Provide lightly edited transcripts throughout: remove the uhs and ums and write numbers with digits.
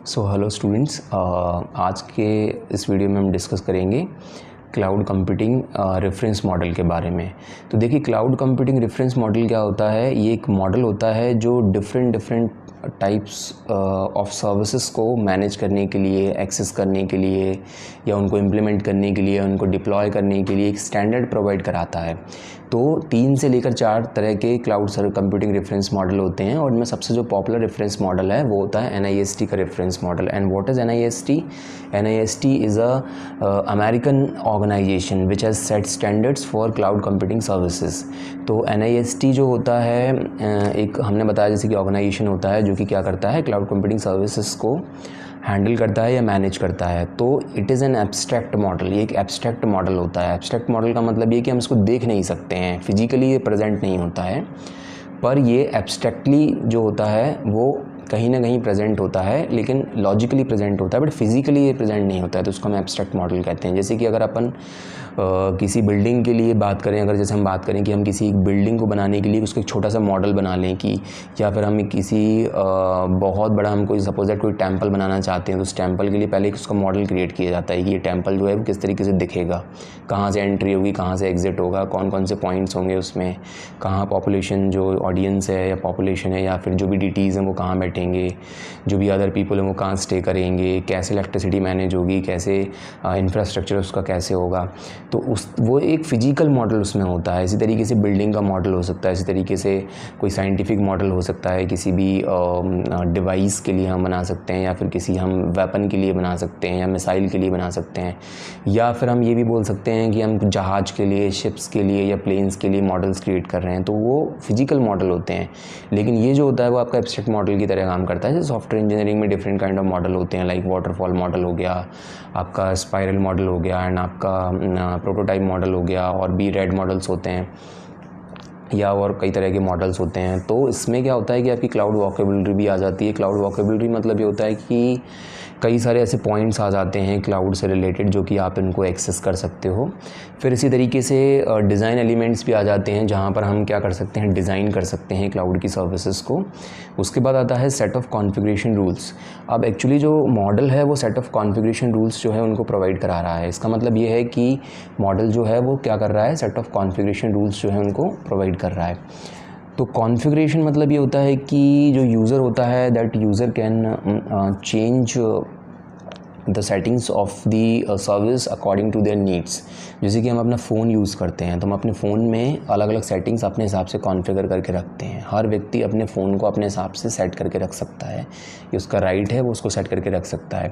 Hello students, आज के इस वीडियो में हम डिस्कस करेंगे क्लाउड कंप्यूटिंग रेफरेंस मॉडल के बारे में। तो देखिए, क्लाउड कंप्यूटिंग रेफरेंस मॉडल क्या होता है। ये एक मॉडल होता है जो डिफरेंट टाइप्स ऑफ सर्विसेज को मैनेज करने के लिए, एक्सेस करने के लिए या उनको इम्प्लीमेंट करने के लिए, उनको डिप्लॉय करने के लिए एक स्टैंडर्ड प्रोवाइड कराता है। तो 3 से लेकर 4 तरह के क्लाउड कंप्यूटिंग रेफरेंस मॉडल होते हैं और इनमें सबसे जो पॉपुलर रेफरेंस मॉडल है वो होता है NIST का reference model. And what is NIST? NIST is American organisation which has set standards for cloud computing services. तो NIST जो होता है एक हमने बताया जैसे कि ऑर्गेनाइजेशन होता है जो कि क्या करता है, क्लाउड कंप्यूटिंग सर्विसेज को हैंडल करता है या मैनेज करता है। तो it is an abstract model. ये एक एब्स्ट्रैक्ट मॉडल होता है। एब्स्ट्रैक्ट मॉडल का मतलब ये कि हम इसको देख नहीं सकते हैं, फिजिकली ये प्रेजेंट नहीं होता है, पर ये एब्स्ट्रैक्टली जो होता है वो कहीं ना कहीं प्रेजेंट होता है, लेकिन लॉजिकली प्रेजेंट होता है, बट फिजिकली ये प्रेजेंट नहीं होता है। तो उसको हम एब्स्ट्रैक्ट मॉडल कहते हैं। जैसे कि अगर अपन किसी बिल्डिंग के लिए बात करें, अगर जैसे हम बात करें कि हम किसी एक बिल्डिंग को बनाने के लिए उसको एक छोटा सा मॉडल बना लें कि, या फिर हम किसी बहुत बड़ा हम कोई सपोज दैट कोई टेंपल बनाना चाहते हैं, तो उस टेंपल के लिए पहले उसका मॉडल क्रिएट किया जाता है कि ये टेंपल जो है वो किस तरीके से दिखेगा, कहाँ से एंट्री होगी, कहाँ से एग्जिट होगा, कौन कौन से पॉइंट्स होंगे उसमें, कहाँ पॉपुलेशन जो ऑडियंस है या पॉपुलेशन है या फिर जो भी डिटीज़ हैं वो कहाँ बैठेंगे, जो भी अदर पीपल हैं वो कहाँ स्टे करेंगे, कैसे इलेक्ट्रिसिटी मैनेज होगी, कैसे इंफ्रास्ट्रक्चर उसका कैसे होगा। तो वो एक फ़िजिकल मॉडल उसमें होता है। इसी तरीके से बिल्डिंग का मॉडल हो सकता है, इसी तरीके से कोई साइंटिफिक मॉडल हो सकता है, किसी भी डिवाइस के लिए हम बना सकते हैं, या फिर किसी हम वेपन के लिए बना सकते हैं, या मिसाइल के लिए बना सकते हैं, या फिर हम ये भी बोल सकते हैं कि हम जहाज़ के लिए, शिप्स के लिए या प्लेन्स के लिए मॉडल्स क्रिएट कर रहे हैं। तो वो फिजिकल मॉडल होते हैं। लेकिन ये जो होता है वो आपका एब्स्ट्रैक्ट मॉडल की तरह काम करता है। जैसे सॉफ्टवेयर इंजीनियरिंग में डिफरेंट काइंड ऑफ मॉडल होते हैं, लाइक वाटरफॉल मॉडल हो गया, आपका स्पाइरल मॉडल हो गया, एंड आपका प्रोटोटाइप मॉडल हो गया, और भी रेड मॉडल्स होते हैं या और कई तरह के मॉडल्स होते हैं। तो इसमें क्या होता है कि आपकी क्लाउड वोकेबलरी भी आ जाती है। क्लाउड वोकेबलरी मतलब ये होता है कि कई सारे ऐसे पॉइंट्स आ जाते हैं क्लाउड से रिलेटेड जो कि आप इनको एक्सेस कर सकते हो। फिर इसी तरीके से डिज़ाइन एलिमेंट्स भी आ जाते हैं जहाँ पर हम क्या कर सकते हैं, डिज़ाइन कर सकते हैं क्लाउड की सर्विसेज को। उसके बाद आता है सेट ऑफ कॉन्फ़िगरेशन रूल्स। अब एक्चुअली जो मॉडल है वो सेट ऑफ कॉन्फ़िगरेशन रूल्स जो है उनको प्रोवाइड करा रहा है। इसका मतलब ये है कि मॉडल जो है वो क्या कर रहा है, सेट ऑफ कॉन्फ़िगरेशन रूल्स जो है उनको प्रोवाइड कर रहा है। तो कॉन्फ़िगरेशन मतलब ये होता है कि जो यूज़र होता है, that user can change the settings of the service according to their needs. जैसे कि हम अपना फ़ोन यूज़ करते हैं तो हम अपने फ़ोन में अलग अलग सेटिंग्स अपने हिसाब से कॉन्फ़िगर करके रखते हैं। हर व्यक्ति अपने फ़ोन को अपने हिसाब से सेट करके रख सकता है, ये उसका राइट है, वो उसको सेट करके रख सकता है।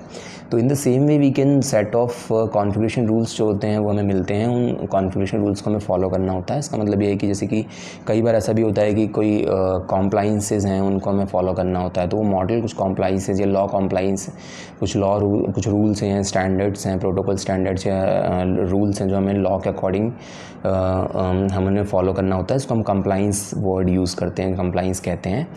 तो in the same way we can set of configuration rules जो होते हैं वो हमें मिलते हैं, उन कॉन्फ़िगरेशन रूल्स को हमें फॉलो करना होता है। इसका मतलब ये है कि जैसे कि कई बार ऐसा भी होता है कि कोई कॉम्प्लाइंसेस हैं उनको हमें फॉलो करना होता है। तो वो मॉडल कुछ कॉम्प्लाइंसेस या लॉ कॉम्प्लाइंस, कुछ रूल्स हैं, स्टैंडर्ड्स हैं, प्रोटोकॉल स्टैंडर्ड्स या रूल्स हैं जो हमें लॉ के अकॉर्डिंग हमें फॉलो करना होता है। इसको हम कंप्लाइंस वर्ड यूज़ करते हैं, कंप्लाइंस कहते हैं।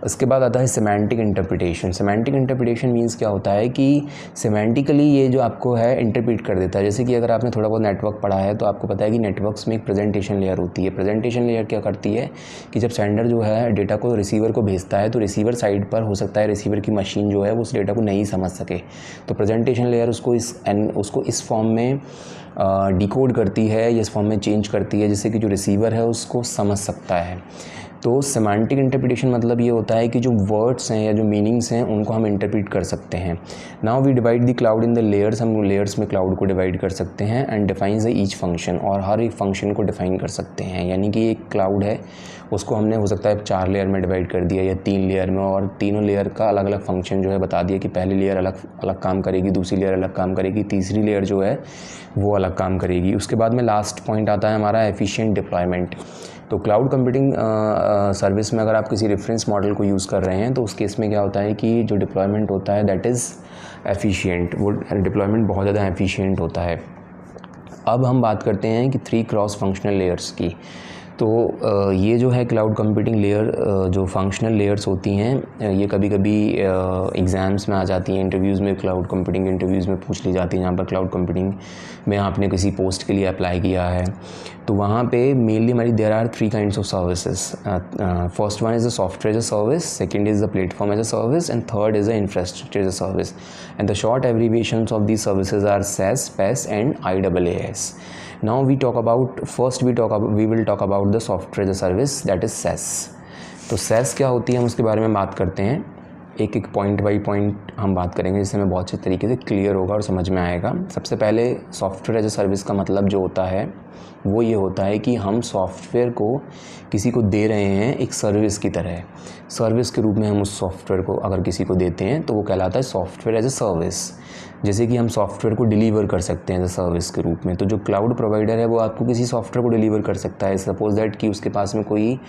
उसके बाद आता है semantic interpretation. Semantic interpretation means क्या होता है कि सिमेंटिकली ये जो आपको है इंटरप्रेट कर देता है। जैसे कि अगर आपने थोड़ा बहुत नेटवर्क पढ़ा है तो आपको पता है कि नेटवर्क्स में एक प्रेजेंटेशन लेयर होती है। प्रेजेंटेशन लेयर क्या करती है कि जब सेंडर जो है डेटा को रिसीवर को भेजता है तो रिसीवर साइड पर हो सकता है रिसीवर की मशीन जो है वो उस डेटा को नहीं समझ सके, तो प्रेजेंटेशन लेयर उसको इस फॉर्म में डिकोड करती है या इस फॉर्म में चेंज करती है जिससे कि जो रिसीवर है उसको समझ सकता है। तो सेमांटिक इंटरप्रिटेशन मतलब ये होता है कि जो वर्ड्स हैं या जो मीनिंग्स हैं उनको हम इंटरप्रेट कर सकते हैं। Now we divide the cloud in the layers. हम लेयर्स में क्लाउड को डिवाइड कर सकते हैं and defines the each function, और हर एक फंक्शन को डिफाइन कर सकते हैं। यानी कि एक क्लाउड है उसको हमने हो सकता है 4 लेयर में डिवाइड कर दिया या 3 लेयर में, और तीनों लेयर का अलग अलग फंक्शन जो है बता दिया कि पहली लेयर अलग अलग काम करेगी, दूसरी लेयर अलग काम करेगी, तीसरी लेयर जो है वो अलग काम करेगी। उसके बाद में लास्ट पॉइंट आता है हमारा एफिशिएंट डिप्लॉयमेंट। तो क्लाउड कंप्यूटिंग सर्विस में अगर आप किसी रेफरेंस मॉडल को यूज़ कर रहे हैं तो उस केस में क्या होता है कि जो डिप्लॉयमेंट होता है दैट इज़ एफिशिएंट, वो डिप्लॉयमेंट बहुत ज़्यादा एफिशिएंट होता है। अब हम बात करते हैं कि 3 क्रॉस फंक्शनल लेयर्स की। तो ये जो है क्लाउड कंप्यूटिंग लेयर, जो फंक्शनल लेयर्स होती हैं, ये कभी कभी एग्ज़ाम्स में आ जाती हैं, इंटरव्यूज़ में, क्लाउड कंप्यूटिंग इंटरव्यूज़ में पूछ ली जाती हैं। जहाँ पर क्लाउड कंप्यूटिंग में आपने किसी पोस्ट के लिए अप्लाई किया है तो वहाँ पे मेनली हमारी there are 3 kinds of services. First one is the software as a service, second is the platform as a service, and third is the infrastructure as a service, and the short abbreviations of these services are SaaS, PaaS and IaaS. Now we will talk about the software as a service, that is SaaS. तो SaaS क्या होती है हम उसके बारे में बात करते हैं, एक एक पॉइंट बाई पॉइंट हम बात करेंगे जिससे हमें बहुत अच्छे तरीके से क्लियर होगा और समझ में आएगा। सबसे पहले सॉफ्टवेयर एज अ सर्विस का मतलब जो होता है वो ये होता है कि हम सॉफ्टवेयर को किसी को दे रहे हैं एक सर्विस की तरह, सर्विस के रूप में हम उस सॉफ्टवेयर को अगर किसी को देते हैं तो वो कहलाता है सॉफ्टवेयर एज अ सर्विस। जैसे कि हम सॉफ्टवेयर को डिलीवर कर सकते हैं एज अ सर्विस के रूप में, तो जो क्लाउड प्रोवाइडर है वो आपको किसी सॉफ्टवेयर को डिलीवर कर सकता है। सपोज दैट कि उसके पास में कोई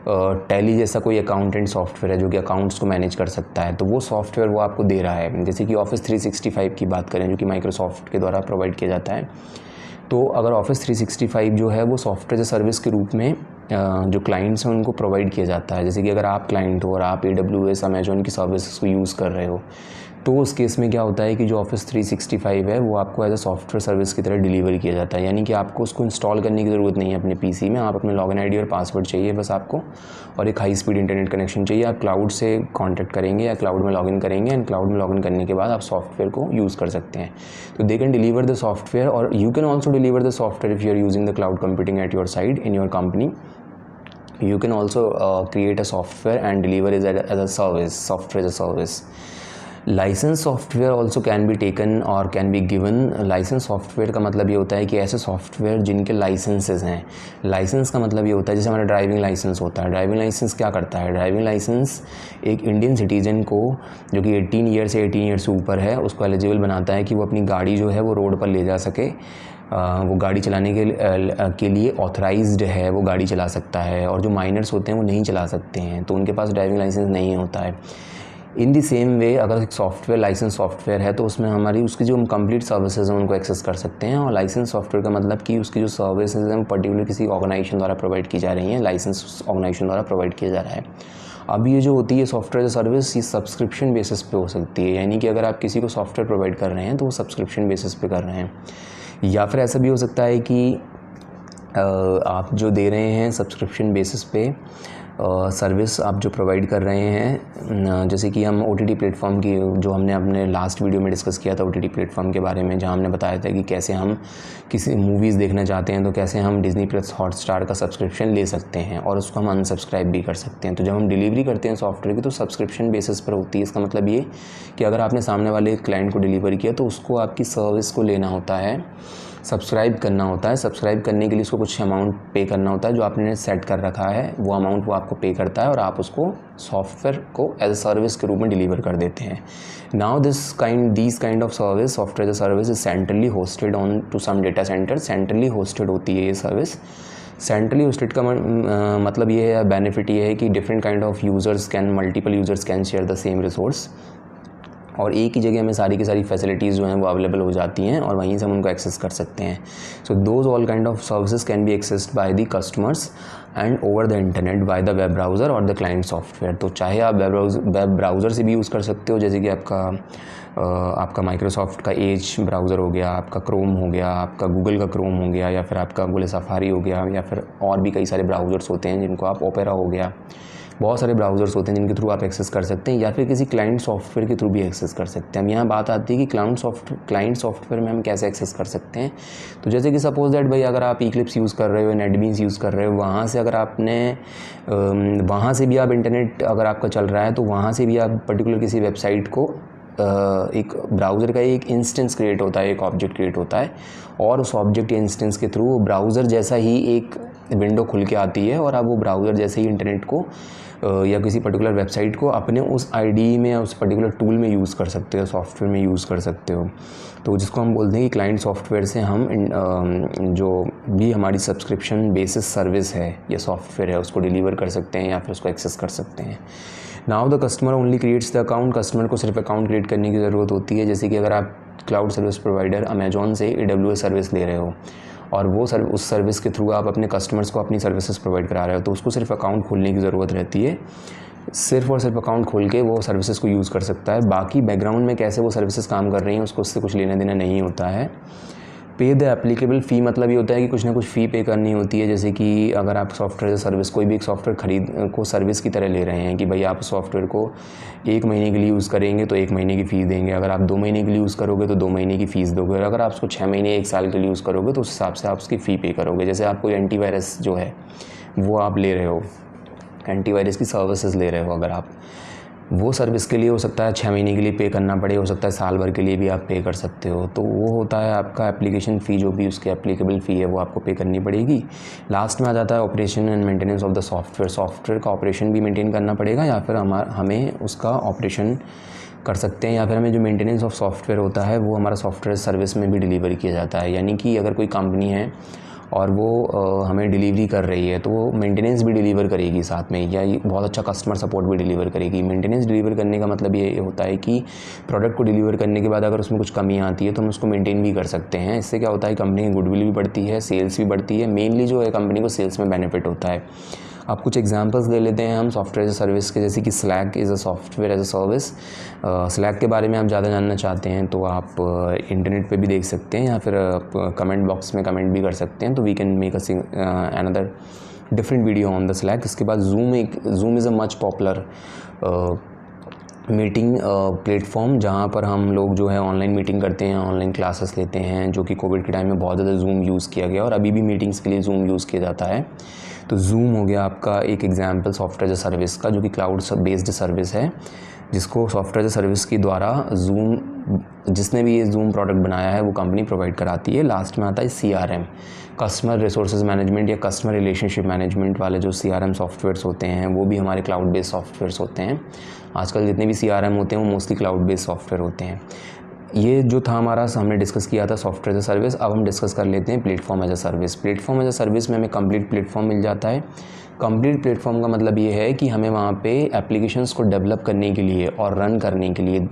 टैली जैसा कोई अकाउंटेंट सॉफ्टवेयर है जो कि अकाउंट्स को मैनेज कर सकता है, तो वो सॉफ्टवेयर वो आपको दे रहा है। जैसे कि ऑफिस 365 की बात करें जो कि माइक्रोसॉफ्ट के द्वारा प्रोवाइड किया जाता है, तो अगर ऑफिस 365 जो है वो सॉफ्टवेयर सर्विस के रूप में जो क्लाइंट्स हैं उनको प्रोवाइड किया जाता है। जैसे कि अगर आप क्लाइंट हो और आप AWS अमेजॉन की सर्विसेज को यूज़ कर रहे हो तो उस केस में क्या होता है कि जो ऑफिस 365 है वो आपको एज अ सॉफ्टवेयर सर्विस की तरह डिलीवर किया जाता है। यानी कि आपको उसको इंस्टॉल करने की ज़रूरत नहीं है अपने PC में, आप अपने लॉगिन ID और पासवर्ड चाहिए बस आपको, और एक हाई स्पीड इंटरनेट कनेक्शन चाहिए। आप क्लाउड से कॉन्टैक्ट करेंगे या क्लाउड में लॉगिन करेंगे, एंड क्लाउड में लॉगिन करने के बाद आप सॉफ्टवेयर को यूज़ कर सकते हैं। तो they can deliver the software, और you can also deliver the software if you are using the cloud computing at your side in your company. You can also create a software and deliver it as a service, software as a service. Licence software also can be taken और can be given. Licence software का मतलब ये होता है कि ऐसे software जिनके licences हैं। लाइसेंस का मतलब ये होता है जैसे हमारा ड्राइविंग लाइसेंस होता है। ड्राइविंग लाइसेंस क्या करता है? ड्राइविंग लाइसेंस एक इंडियन सिटीजन को जो कि 18 ईयर से ऊपर है उसको एलिजिबल बनाता है कि वो अपनी गाड़ी जो है वो रोड पर ले जा सके, वो गाड़ी चलाने के लिए ऑथराइज्ड है, वो गाड़ी चला सकता है। और जो माइनर्स होते हैं वो नहीं चला सकते हैं, तो उनके पास ड्राइविंग लाइसेंस नहीं होता है। इन दी सेम वे अगर एक सॉफ्टवेयर लाइसेंस सॉफ्टवेयर है तो उसमें हमारी उसकी जो हम कंप्लीट सर्विसेज हैं उनको एक्सेस कर सकते हैं। और लाइसेंस सॉफ्टवेयर का मतलब कि उसकी जो सर्विसेज हैं पर्टिकुलर किसी ऑर्गेनाइजेशन द्वारा प्रोवाइड की जा रही हैं, लाइसेंस ऑर्गेनाइजेशन द्वारा प्रोवाइड किया जा रहा है। अब ये जो होती है सॉफ्टवेयर सर्विस, ये सब्सक्रिप्शन बेसिस पे हो सकती है। यानी कि अगर आप किसी को सॉफ्टवेयर प्रोवाइड कर रहे हैं तो वो सब्सक्रिप्शन बेसिस पे कर रहे हैं, या फिर ऐसा भी हो सकता है कि आप जो दे रहे हैं सब्सक्रिप्शन बेसिस पे सर्विस आप जो प्रोवाइड कर रहे हैं, जैसे कि हम OTT प्लेटफॉर्म की जो हमने अपने लास्ट वीडियो में डिस्कस किया था OTT प्लेटफॉर्म के बारे में, जहां हमने बताया था कि कैसे हम किसी मूवीज़ देखना चाहते हैं तो कैसे हम डिज़नी प्लस हॉटस्टार का सब्सक्रिप्शन ले सकते हैं और उसको हम अनसब्सक्राइब भी कर सकते हैं। तो जब हम डिलीवरी करते हैं सॉफ्टवेयर की तो सब्सक्रिप्शन बेसिस पर होती है। इसका मतलब ये कि अगर आपने सामने वाले क्लाइंट को डिलीवर किया तो उसको आपकी सर्विस को लेना होता है, सब्सक्राइब करना होता है। सब्सक्राइब करने के लिए उसको कुछ अमाउंट पे करना होता है जो आपने सेट कर रखा है, वो अमाउंट वो आपको पे करता है और आप उसको सॉफ्टवेयर को एज अ सर्विस के रूप में डिलीवर कर देते हैं। Now these kind of service, software as a service, is centrally hosted on to some data centre. Centrally hosted होती है ये सर्विस। सेंट्रली होस्टेड का मतलब ये है, बेनिफिट ये है कि different kind of multiple users can share the same resource, और एक ही जगह में सारी की सारी फैसिलिटीज़ जो हैं वो अवेलेबल हो जाती हैं और वहीं से हम उनको एक्सेस कर सकते हैं। So those all kind of services can be accessed by the customers and over the internet by the web browser और द क्लाइंट सॉफ्टवेयर। तो चाहे आप वेब ब्राउज़र से भी यूज़ कर सकते हो, जैसे कि आपका माइक्रोसॉफ्ट का एज ब्राउज़र हो गया, आपका क्रोम हो गया, आपका गूगल का क्रोम हो गया, या फिर आपका गूगल सफारी हो गया, या फिर और भी कई सारे ब्राउज़र्स होते हैं जिनको आप ओपेरा हो गया, बहुत सारे ब्राउज़र्स होते हैं जिनके थ्रू आप एक्सेस कर सकते हैं, या फिर किसी क्लाइंट सॉफ्टवेयर के थ्रू भी एक्सेस कर सकते हैं। हम यहाँ बात आती है कि क्लाइंट सॉफ्टवेयर में हम कैसे एक्सेस कर सकते हैं। तो जैसे कि सपोज दैट भाई अगर आप Eclipse यूज़ कर रहे हो, नेटबीन्स यूज़ कर रहे हो, वहाँ से अगर आपने वहाँ से भी आप इंटरनेट अगर आपका चल रहा है तो वहाँ से भी आप पर्टिकुलर किसी वेबसाइट को एक ब्राउज़र का एक इंस्टेंस क्रिएट होता है, एक ऑब्जेक्ट क्रिएट होता है, और उस ऑब्जेक्ट इंस्टेंस के थ्रू ब्राउज़र जैसा ही एक विंडो खुल के आती है और आप वो ब्राउज़र जैसे ही इंटरनेट को या किसी पर्टिकुलर वेबसाइट को अपने उस आईडी में या उस पर्टिकुलर टूल में यूज़ कर सकते हो, सॉफ्टवेयर में यूज़ कर सकते हो। तो जिसको हम बोलते हैं कि क्लाइंट सॉफ्टवेयर से हम जो भी हमारी सब्सक्रिप्शन बेसिस सर्विस है या सॉफ्टवेयर है उसको डिलीवर कर सकते हैं या फिर उसको एक्सेस कर सकते हैं। Now the customer only creates the account. Customer को सिर्फ अकाउंट क्रिएट करने की ज़रूरत होती है। जैसे कि अगर आप क्लाउड सर्विस प्रोवाइडर अमेजॉन से AWS सर्विस ले रहे हो और वो उस सर्विस के थ्रू आप अपने कस्टमर्स को अपनी सर्विसेज प्रोवाइड करा रहे हो, तो उसको सिर्फ अकाउंट खोलने की ज़रूरत रहती है। सिर्फ और सिर्फ अकाउंट खोल के वो सर्विसेज को यूज़ कर सकता है। बाकी बैकग्राउंड में कैसे वो सर्विसेज काम कर रही हैं उसको उससे कुछ लेना देना नहीं होता है। पे द एप्लीकेबल फ़ी मतलब ये होता है कि कुछ ना कुछ फ़ी पे करनी होती है। जैसे कि अगर आप सॉफ्टवेयर सर्विस कोई भी एक सॉफ्टवेयर खरीद को सर्विस की तरह ले रहे हैं कि भाई आप सॉफ्टवेयर को 1 महीने के लिए यूज़ करेंगे तो 1 महीने की फ़ीस देंगे, अगर आप 2 महीने के लिए यूज़ करोगे तो 2 महीने की फ़ीस दोगे, और अगर आप उसको 6 महीने 1 साल के लिए यूज़ करोगे तो उस हिसाब से आप उसकी फ़ी पे करोगे। जैसे आप कोई एंटीवायरस जो है वो आप ले रहे हो, एंटीवायरस की सर्विसेज ले रहे हो, अगर आप वो सर्विस के लिए हो सकता है 6 महीने के लिए पे करना पड़े, हो सकता है साल भर के लिए भी आप पे कर सकते हो। तो वो होता है आपका एप्लीकेशन फ़ी, जो भी उसकी एप्लीकेबल फ़ी है वो आपको पे करनी पड़ेगी। लास्ट में आ जाता है operation and maintenance of the software. Software का ऑपरेशन भी मेंटेन करना पड़ेगा, या फिर हमें उसका ऑपरेशन कर सकते हैं, या फिर हमें जो मेंटेनेंस ऑफ सॉफ्टवेयर होता है वो हमारा सॉफ्टवेयर सर्विस में भी डिलीवर किया जाता है। यानी कि अगर कोई कंपनी है और वो हमें डिलीवरी कर रही है तो वो मेंटेनेंस भी डिलीवर करेगी साथ में, या ये बहुत अच्छा कस्टमर सपोर्ट भी डिलीवर करेगी। मेंटेनेंस डिलीवर करने का मतलब ये होता है कि प्रोडक्ट को डिलीवर करने के बाद अगर उसमें कुछ कमी आती है तो हम उसको मेंटेन भी कर सकते हैं। इससे क्या होता है, कंपनी की गुडविल भी बढ़ती है, सेल्स भी बढ़ती है। मेनली जो है कंपनी को सेल्स में बेनिफिट होता है। आप कुछ एग्जांपल्स ले लेते हैं हम सॉफ्टवेयर एज अ सर्विस के, जैसे कि Slack is a software as a service. Slack के बारे में आप ज़्यादा जानना चाहते हैं तो आप इंटरनेट पे भी देख सकते हैं, या फिर कमेंट बॉक्स में कमेंट भी कर सकते हैं, तो we can make another different video on the Slack. इसके बाद Zoom is a much popular meeting platform, जहाँ पर हम लोग जो है ऑनलाइन मीटिंग करते हैं, ऑनलाइन क्लासेस लेते हैं, जो कि कोविड के टाइम में बहुत ज़्यादा जूम यूज़ किया गया और अभी भी मीटिंग्स के लिए जूम यूज़ किया जाता है। तो जूम हो गया आपका एक example software as a service का, जो कि क्लाउड बेस्ड सर्विस है, जिसको सॉफ्टवेयर एज अ सर्विस के द्वारा जिसने भी ये जूम प्रोडक्ट बनाया है वो कंपनी प्रोवाइड कराती है। लास्ट में आता है CRM, कस्टमर रिसोर्सेज मैनेजमेंट या कस्टमर रिलेशनशिप मैनेजमेंट वाले जो CRM सॉफ्टवेयर्स होते हैं वो भी हमारे क्लाउड बेस्ड सॉफ्टवेयर्स होते हैं। आजकल जितने भी CRM होते हैं वो मोस्टली क्लाउड बेस्ड सॉफ्टवेयर होते हैं। ये जो था हमारा, हमने डिस्कस किया था सॉफ्टवेयर एज अ सर्विस। अब हम डिस्कस कर लेते हैं platform as a service. Platform as a service में हमें कंप्लीट प्लेटफॉर्म मिल जाता है। कंप्लीट प्लेटफॉर्म का मतलब ये है कि हमें वहाँ पे एप्लीकेशंस को डेवलप करने के लिए और रन करने के लिए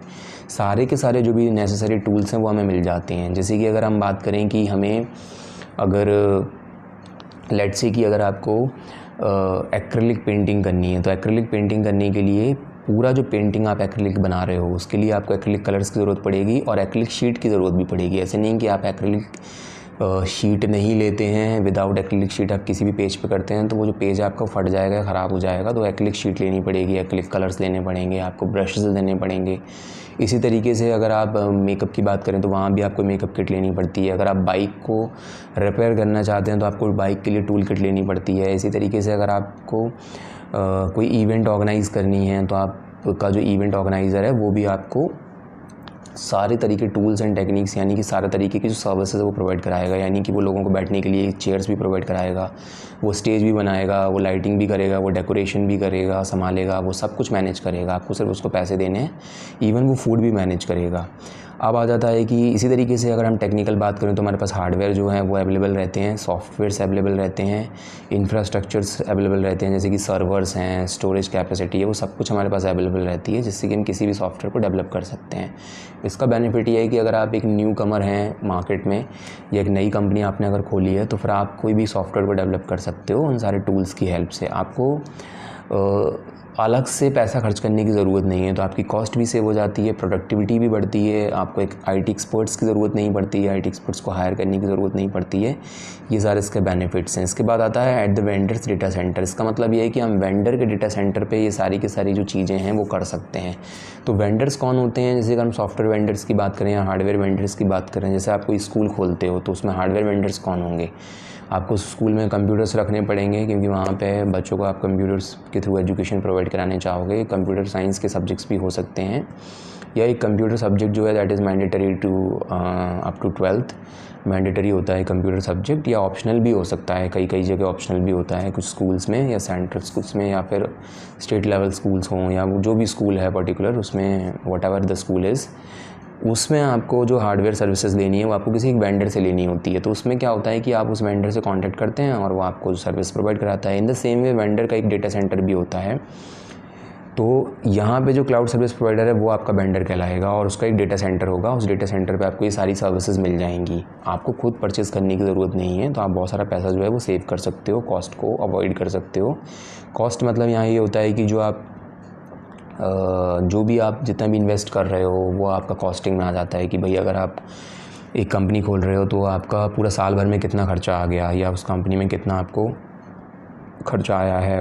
सारे के सारे जो भी नेसेसरी टूल्स हैं वो हमें मिल जाते हैं। जैसे कि अगर हम बात करें कि हमें अगर लेट्स से कि अगर आपको एक्रिलिक पेंटिंग करनी है, तो एक्रिलिक पेंटिंग करने के लिए पूरा जो पेंटिंग आप एक्रिलिक बना रहे हो उसके लिए आपको एक्रिलिक कलर्स की ज़रूरत पड़ेगी और एक्रिलिक शीट की ज़रूरत भी पड़ेगी। ऐसे नहीं कि आप एक्रिलिक शीट नहीं लेते हैं, विदाउट एक्रिलिक शीट आप किसी भी पेज पे करते हैं तो वो जो पेज आपका फट जाएगा, ख़राब हो जाएगा। तो एक्रिलिक शीट लेनी पड़ेगी, एक्रिलिक कलर्स लेने पड़ेंगे, आपको ब्रशेस लेने पड़ेंगे। इसी तरीके से अगर आप मेकअप की बात करें तो वहाँ भी आपको मेकअप किट लेनी पड़ती है। अगर आप बाइक को रिपेयर करना चाहते हैं तो आपको बाइक के लिए टूल किट लेनी पड़ती है। इसी तरीके से अगर आपको कोई इवेंट ऑर्गेनाइज़ करनी है तो आपका जो इवेंट ऑर्गेनाइज़र है वो भी आपको सारे तरीके टूल्स एंड टेक्निक्स, यानी कि सारे तरीके की जो सर्विसेज है वो प्रोवाइड कराएगा। यानी कि वो लोगों को बैठने के लिए चेयर्स भी प्रोवाइड कराएगा, वो स्टेज भी बनाएगा, वो लाइटिंग भी करेगा, वो डेकोरेशन भी करेगा, संभालेगा, वो सब कुछ मैनेज करेगा। आपको सिर्फ उसको पैसे देने हैं, इवन वो फूड भी मैनेज करेगा। अब आ जाता है कि इसी तरीके से अगर हम टेक्निकल बात करें तो हमारे पास हार्डवेयर जो है वो अवेलेबल रहते हैं, सॉफ्टवेयर्स अवेलेबल रहते हैं, इंफ्रास्ट्रक्चर्स अवेलेबल रहते हैं, जैसे कि सर्वर्स हैं, स्टोरेज कैपेसिटी है, वो सब कुछ हमारे पास अवेलेबल रहती है, जिससे कि हम किसी भी सॉफ्टवेयर को डेवलप कर सकते हैं। इसका बेनिफिट ये है कि अगर आप एक न्यू कमर हैं मार्केट में या एक नई कंपनी आपने अगर खोली है तो फिर आप कोई भी सॉफ्टवेयर को डेवलप कर सकते हो उन सारे टूल्स की हेल्प से। आपको अलग से पैसा खर्च करने की ज़रूरत नहीं है, तो आपकी कॉस्ट भी सेव हो जाती है, प्रोडक्टिविटी भी बढ़ती है, आपको एक IT एक्सपर्ट्स की ज़रूरत नहीं पड़ती है, IT एक्सपर्ट्स को हायर करने की ज़रूरत नहीं पड़ती है। ये सारे इसके बेनिफिट्स हैं। इसके बाद आता है at the vendors data centre. इसका मतलब ये है कि हम वेंडर के डेटा सेंटर पे ये सारी की सारी जो चीज़ें हैं वो कर सकते हैं। तो वेंडर्स कौन होते हैं, जैसे अगर हम सॉफ्टवेयर वेंडर्स की बात करें या हार्डवेयर वेंडर्स की बात करें, जैसे आप कोई स्कूल खोलते हो तो उसमें हार्डवेयर वेंडर्स कौन होंगे, आपको स्कूल में कंप्यूटर्स रखने पड़ेंगे, क्योंकि वहाँ पे बच्चों को आप कंप्यूटर्स के थ्रू एजुकेशन प्रोवाइड कराने चाहोगे। कंप्यूटर साइंस के सब्जेक्ट्स भी हो सकते हैं, या एक कंप्यूटर सब्जेक्ट जो है that is mandatory to up to 12th mandatory होता है कंप्यूटर सब्जेक्ट, या ऑप्शनल भी हो सकता है, कई जगह ऑप्शनल भी होता है कुछ स्कूल्स में, या सेंट्रल स्कूल्स में, या फिर स्टेट लेवल स्कूल्स हों, या जो भी स्कूल है पर्टिकुलर उसमें what ever the school is, उसमें आपको जो हार्डवेयर सर्विसेज लेनी है वो आपको किसी एक वेंडर से लेनी होती है। तो उसमें क्या होता है कि आप उस वेंडर से कांटेक्ट करते हैं और वो आपको सर्विस प्रोवाइड कराता है। इन द सेम वे वेंडर का एक डेटा सेंटर भी होता है, तो यहाँ पे जो क्लाउड सर्विस प्रोवाइडर है वो आपका वेंडर कहलाएगा और उसका एक डेटा सेंटर होगा। उस डेटा सेंटर पे आपको ये सारी सर्विसेज मिल जाएंगी, आपको खुद परचेज़ करने की ज़रूरत नहीं है। तो आप बहुत सारा पैसा जो है वो सेव कर सकते हो, कॉस्ट को अवॉइड कर सकते हो। कॉस्ट मतलब यहाँ ये होता है कि जो भी आप जितना भी इन्वेस्ट कर रहे हो वो आपका कॉस्टिंग में आ जाता है कि भाई अगर आप एक कंपनी खोल रहे हो तो आपका पूरा साल भर में कितना खर्चा आ गया या उस कंपनी में कितना आपको खर्चा आया है,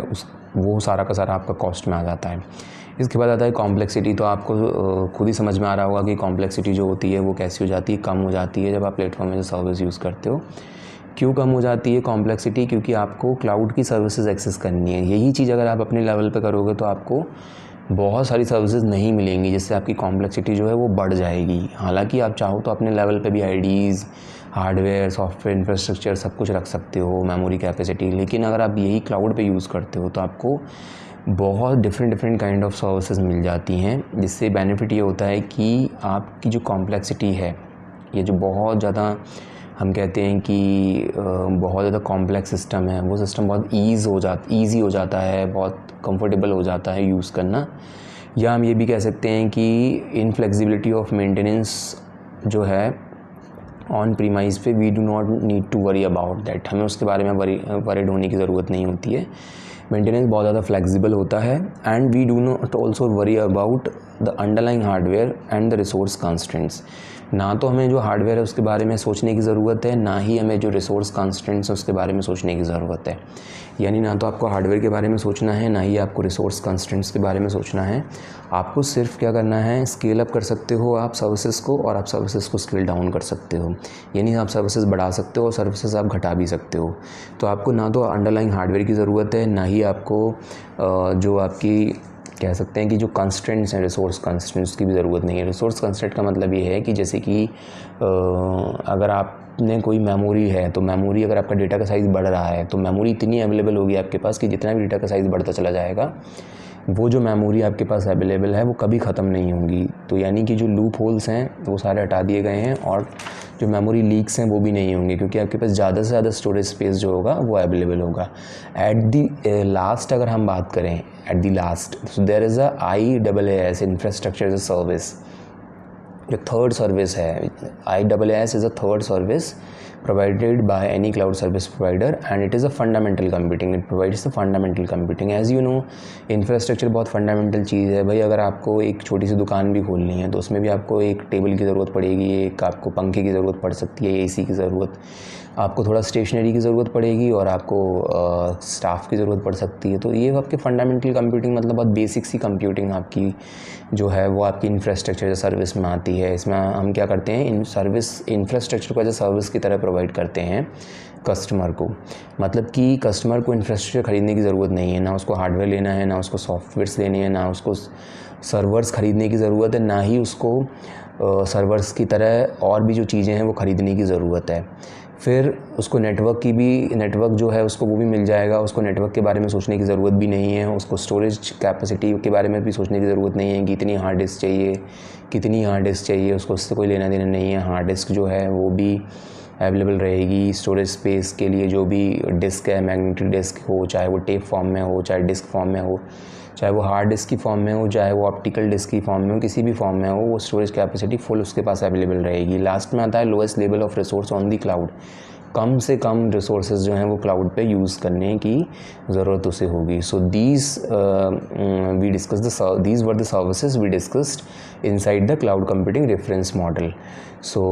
वो सारा का सारा आपका कॉस्ट में आ जाता है। इसके बाद आता है कॉम्प्लेक्सिटी। तो आपको खुद ही समझ में आ रहा होगा कि कॉम्प्लेक्सिटी जो होती है वो कैसी हो जाती है, कम हो जाती है जब आप प्लेटफॉर्म में सर्विस यूज़ करते हो। क्यों कम हो जाती है कॉम्प्लेक्सिटी? क्योंकि आपको क्लाउड की सर्विसेज एक्सेस करनी है। यही चीज़ अगर आप अपने लेवल पे करोगे तो आपको बहुत सारी सर्विसेज नहीं मिलेंगी, जिससे आपकी कॉम्प्लेक्सिटी जो है वो बढ़ जाएगी। हालांकि आप चाहो तो अपने लेवल पे भी आईडीज़, हार्डवेयर, सॉफ्टवेयर, इंफ्रास्ट्रक्चर सब कुछ रख सकते हो, मेमोरी कैपेसिटी। लेकिन अगर आप यही क्लाउड पे यूज़ करते हो तो आपको बहुत डिफरेंट काइंड ऑफ सर्विसेज मिल जाती हैं, जिससे बेनिफिट ये होता है कि आपकी जो कॉम्प्लेक्सिटी है, ये जो बहुत ज़्यादा हम कहते हैं कि बहुत ज़्यादा कॉम्प्लेक्स सिस्टम है, वो सिस्टम बहुत ईज़ी हो जाता है, बहुत कंफर्टेबल हो जाता है यूज़ करना। या हम ये भी कह सकते हैं कि इनफ्लेक्सिबिलिटी ऑफ मेंटेनेंस जो है ऑन प्रीमाइज पे, we do not need to worry about that. हमें उसके बारे में वरीड होने की ज़रूरत नहीं होती है। मेंटेनेंस बहुत ज़्यादा फ्लेक्सिबल होता है and we do not also worry about the underlying hardware and the resource constraints. ना तो हमें जो हार्डवेयर है उसके बारे में सोचने की ज़रूरत है, ना ही हमें जो रिसोर्स कंस्ट्रेंट्स है उसके बारे में सोचने की ज़रूरत है। यानी ना तो आपको हार्डवेयर के बारे में सोचना है, ना ही आपको रिसोर्स कंस्ट्रेंट्स के बारे में सोचना है। आपको सिर्फ क्या करना है, स्केल अप कर सकते हो आप सर्विसेज को, और आप सर्विसेज को स्केल डाउन कर सकते हो। यानी आप सर्विसेज बढ़ा सकते हो और सर्विसेज आप घटा भी सकते हो। तो आपको ना तो अंडरलाइंग हार्डवेयर की ज़रूरत है, ना ही आपको जो आपकी कह सकते हैं कि जो कंस्ट्रेंट्स हैं, रिसोर्स कंस्ट्रेंट्स की भी ज़रूरत नहीं है। रिसोर्स कंस्ट्रेंट का मतलब ये है कि जैसे कि अगर आपने कोई मेमोरी है तो मेमोरी, अगर आपका डेटा का साइज़ बढ़ रहा है तो मेमोरी इतनी अवेलेबल होगी आपके पास कि जितना भी डेटा का साइज़ बढ़ता चला जाएगा, वो जो मेमोरी आपके पास अवेलेबल है वो कभी ख़त्म नहीं होंगी। तो यानी कि जो लूप होल्स हैं वो सारे हटा दिए गए हैं और जो मेमोरी लीक्स हैं वो भी नहीं होंगे, क्योंकि आपके पास ज़्यादा से ज़्यादा स्टोरेज स्पेस जो होगा वो अवेलेबल होगा। एट दी लास्ट अगर हम बात करें, at the last there is a IaaS, infrastructure as a service, जो थर्ड सर्विस है। IaaS is a third service provided by any cloud service provider and it is a fundamental computing, it provides the fundamental computing। as you know, infrastructure बहुत fundamental चीज़ है भाई। अगर आपको एक छोटी सी दुकान भी खोलनी है तो उसमें भी आपको एक टेबल की ज़रूरत पड़ेगी, एक आपको पंखे की ज़रूरत पड़ सकती है, AC की ज़रूरत, आपको थोड़ा स्टेशनरी की ज़रूरत पड़ेगी और आपको स्टाफ की ज़रूरत पड़ सकती है। तो ये आपके फंडामेंटल कंप्यूटिंग मतलब बहुत बेसिक सी कंप्यूटिंग आपकी जो है वो आपकी इंफ्रास्ट्रक्चर सर्विस में आती है। इसमें हम क्या करते हैं, इन सर्विस इंफ्रास्ट्रक्चर को एज अ सर्विस की तरह प्रोवाइड करते हैं कस्टमर को। मतलब कि कस्टमर को इंफ्रास्ट्रक्चर ख़रीदने की ज़रूरत नहीं है, ना उसको हार्डवेयर लेना है, ना उसको सॉफ्टवेयर्स लेने हैं, ना उसको सर्वर्स ख़रीदने की ज़रूरत है, ना ही उसको सर्वर्स की तरह और भी जो चीज़ें हैं वो ख़रीदने की ज़रूरत है। फिर उसको नेटवर्क जो है उसको वो भी मिल जाएगा, उसको नेटवर्क के बारे में सोचने की ज़रूरत भी नहीं है, उसको स्टोरेज कैपेसिटी के बारे में भी सोचने की ज़रूरत नहीं है कि इतनी हार्ड डिस्क चाहिए, कितनी हार्ड डिस्क चाहिए, उसको उससे कोई लेना देना नहीं है। हार्ड डिस्क जो है वो भी अवेलेबल रहेगी। स्टोरेज स्पेस के लिए जो भी डिस्क है, मैग्नेटिक डिस्क हो, चाहे वो टेप फॉर्म में हो, चाहे डिस्क फॉर्म में हो, चाहे वो हार्ड डिस्क की फॉर्म में हो, चाहे वो ऑप्टिकल डिस्क की फॉर्म में हो, किसी भी फॉर्म में हो, वो स्टोरेज कैपेसिटी फुल उसके पास अवेलेबल रहेगी। लास्ट में आता है lowest level of resource on the cloud. कम से कम रिसोर्सेज जो हैं वो क्लाउड पे यूज़ करने की ज़रूरत उसे होगी। So these were the services we discussed inside the cloud computing reference model. So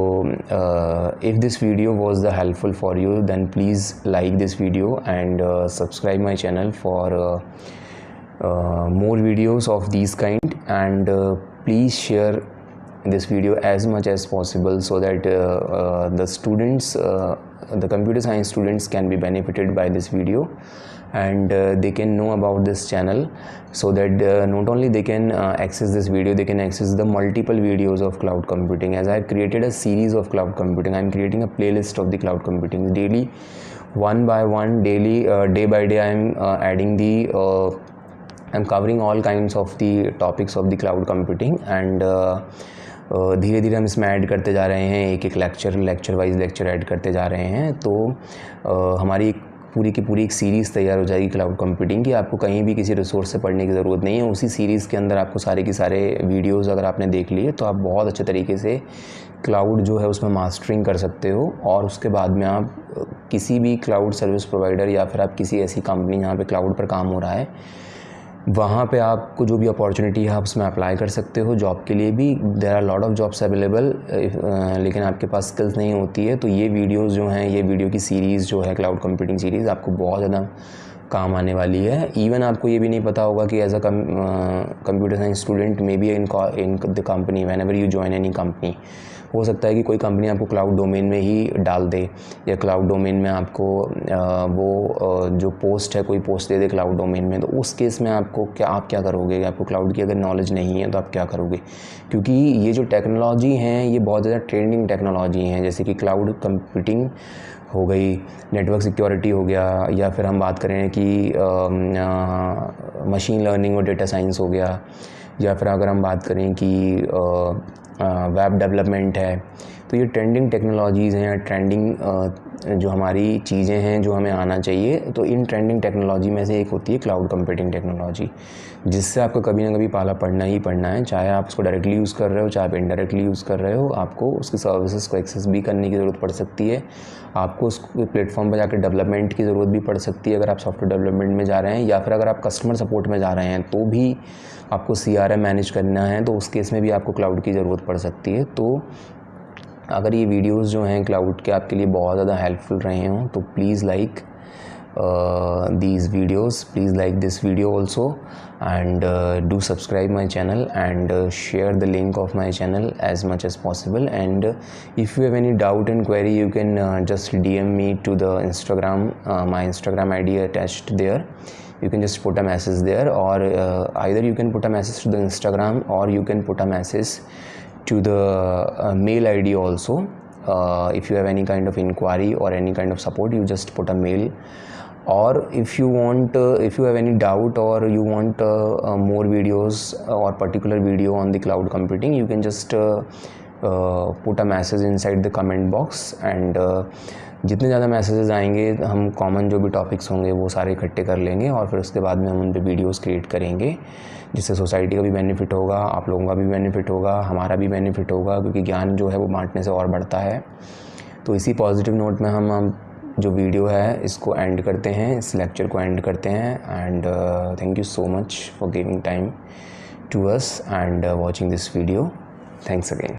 if this video was helpful for you, then please like this video and subscribe my channel for more videos of these kind, and please share this video as much as possible so that the students, the computer science students can be benefited by this video, and they can know about this channel, so that not only they can access this video, they can access the multiple videos of cloud computing. As I have created a series of cloud computing, I am creating a playlist of the cloud computing daily, one by one, daily, day by day. I am adding the I'm covering all kinds of the topics of the cloud computing, and धीरे धीरे हम इसमें add करते जा रहे हैं, एक एक लेक्चर वाइज लेक्चर ऐड करते जा रहे हैं। तो हमारी पूरी की पूरी एक सीरीज़ तैयार हो जाएगी क्लाउड कंप्यूटिंग की। आपको कहीं भी किसी रिसोर्स से पढ़ने की ज़रूरत नहीं है। उसी सीरीज़ के अंदर आपको सारे के सारे वीडियोज़ अगर आपने देख लिए तो आप बहुत अच्छे तरीके से क्लाउड जो है उसमें मास्टरिंग कर सकते हो। और उसके बाद में आप किसी भी क्लाउड सर्विस प्रोवाइडर या फिर आप किसी ऐसी कंपनी जहाँ पे क्लाउड पर काम हो रहा है, वहाँ पे आपको जो भी अपॉर्चुनिटी है आप उसमें अप्लाई कर सकते हो। जॉब के लिए भी there are lot of jobs available, लेकिन आपके पास स्किल्स नहीं होती है तो ये वीडियोज़ जो हैं, ये वीडियो की सीरीज़ जो है क्लाउड कंप्यूटिंग सीरीज़, आपको बहुत ज़्यादा काम आने वाली है। इवन आपको ये भी नहीं पता होगा कि as a computer science student may be in the company whenever you join any company, हो सकता है कि कोई कंपनी आपको क्लाउड डोमेन में ही डाल दे या क्लाउड डोमेन में आपको जो पोस्ट है कोई पोस्ट दे दे क्लाउड डोमेन में। तो उस केस में आप क्या करोगे? आपको क्लाउड की अगर नॉलेज नहीं है तो आप क्या करोगे? क्योंकि ये जो टेक्नोलॉजी हैं ये बहुत ज़्यादा ट्रेंडिंग टेक्नोलॉजी हैं, जैसे कि क्लाउड कंप्यूटिंग हो गई, नेटवर्क सिक्योरिटी हो गया, या फिर हम बात करें कि मशीन लर्निंग और डेटा साइंस हो गया, या फिर अगर हम बात करें कि वेब डेवलपमेंट है। तो ये ट्रेंडिंग टेक्नोलॉजीज़ हैं, ट्रेंडिंग जो हमारी चीज़ें हैं जो हमें आना चाहिए। तो इन ट्रेंडिंग टेक्नोलॉजी में से एक होती है क्लाउड कंप्यूटिंग टेक्नोलॉजी, जिससे आपको कभी ना कभी पाला पड़ना ही पड़ना है। चाहे आप उसको डायरेक्टली यूज़ कर रहे हो, चाहे आप इनडायरेक्टली यूज़ कर रहे हो, आपको उसकी सर्विसेज को एक्सेस भी करने की ज़रूरत पड़ सकती है। आपको उस प्लेटफॉर्म पर जाकर डेवलपमेंट की ज़रूरत भी पड़ सकती है अगर आप सॉफ्टवेयर डेवलपमेंट में जा रहे हैं, या फिर अगर आप कस्टमर सपोर्ट में जा रहे हैं तो भी आपको CRM मैनेज करना है, तो उस केस में भी आपको क्लाउड की ज़रूरत पड़ सकती है। तो अगर ये वीडियोस जो हैं क्लाउड के आपके लिए बहुत ज़्यादा हेल्पफुल रहे हों तो please like these videos, please like this video also, and do subscribe my channel and share the link of my channel as much as possible. And if you have any doubt and query, you can just DM me to the Instagram, my Instagram ID attached there. You can just put a message there, or either you can put a message to the Instagram, or you can put a message to the mail ID also. If you have any kind of inquiry or any kind of support, you just put a mail. Or if you want, if you have any doubt or you want more videos or particular video on the cloud computing, you can just put a message inside the comment box. And जितने ज़्यादा messages आएंगे हम common जो भी topics होंगे वो सारे इकट्ठे कर लेंगे, और फिर उसके बाद में हम उन पे वीडियोस क्रिएट करेंगे, जिससे सोसाइटी का भी बेनिफिट होगा, आप लोगों का भी बेनिफिट होगा, हमारा भी बेनिफिट होगा, क्योंकि ज्ञान जो है वो बांटने से और बढ़ता है। तो इसी पॉजिटिव नोट में हम जो वीडियो है इसको एंड करते हैं, इस लेक्चर को एंड करते हैं। And thank you so much for giving time to us and watching this video. Thanks again.